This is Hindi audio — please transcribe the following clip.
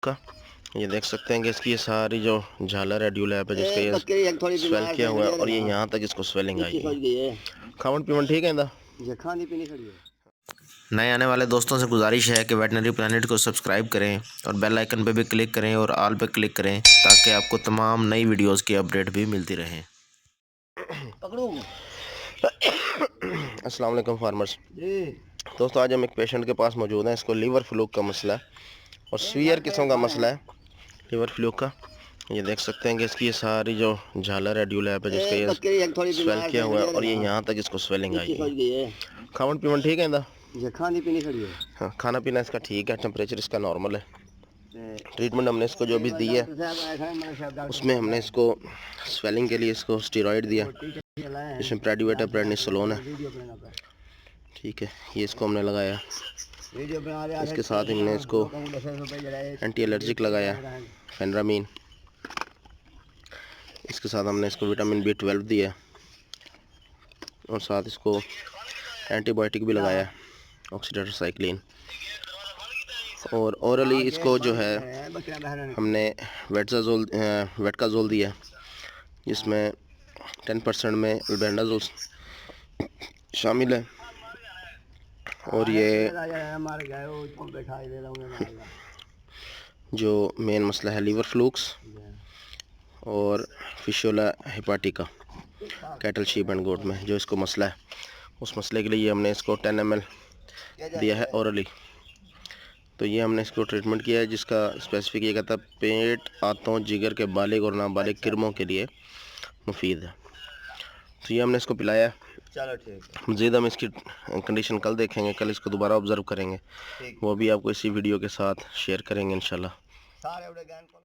का ये देख सकते हैं कि इसकी ये सारी जो झालर है ड्यूलैप है जिसका ये स्वेल किया हुआ है और ये यहाँ तक इसको स्वेलिंग आई है। खावन पीवन ठीक है इंदा नए आने वाले दोस्तों से गुजारिश है कि वेटनरी प्लानिट को सब्सक्राइब करें और बेल आइकन पे भी क्लिक करें और ऑल पे क्लिक करें ताकि आपको तमाम नई वीडियोस की अपडेट भी मिलती रहे। अस्सलाम वालेकुम फार्मर्स दोस्तों, आज हम एक पेशेंट के पास मौजूद हैं। इसको लीवर फ्लूक का मसला है और सीवियर किस्म का मसला है लीवर फ्लूक का। ये देख सकते हैं कि इसकी ये सारी जो झालर है ड्यूलैप है जिसका ये स्वेल किया हुआ है और ये यहाँ तक इसको स्वेलिंग आई है। खावन पीवन ठीक है इंदा? हाँ, खाना पीना इसका ठीक है, टेम्परेचर इसका नॉर्मल है। ट्रीटमेंट हमने इसको जो भी दी है उसमें हमने इसको स्वेलिंग के लिए इसको स्टेरॉइड दिया, इसमें प्रेडिवेटर प्रेडनिसोलोन है, ठीक है। ये इसको हमने लगाया, इसके साथ हमने इसको एंटी एलर्जिक लगाया फेनरामीन, इसके साथ हमने इसको विटामिन B12 दिया और साथ इसको एंटीबायोटिक भी लगाया ऑक्सीटेट्रासाइक्लिन। और ओरली इसको जो है हमने वेटकाजोल दिया जिसमें 10% में अल्बेंडाजोल शामिल है। और ये जो मेन मसला है लीवर फ्लूक्स और फिशोला हेपाटिका कैटल शीप एंड गोट में जो इसको मसला है, उस मसले के लिए हमने इसको 10 ml दिया है ओरली। तो ये हमने इसको ट्रीटमेंट किया है जिसका स्पेसिफिक ये कहता है पेट, आंतों, जिगर के बालिग और नाबालिग किरमों के लिए मुफीद है। तो ये हमने इसको पिलाया है। चलो ठीक है, मज़ीद हम इसकी कंडीशन कल देखेंगे, कल इसको दोबारा ऑब्ज़र्व करेंगे, वो भी आपको इसी वीडियो के साथ शेयर करेंगे इंशाल्लाह।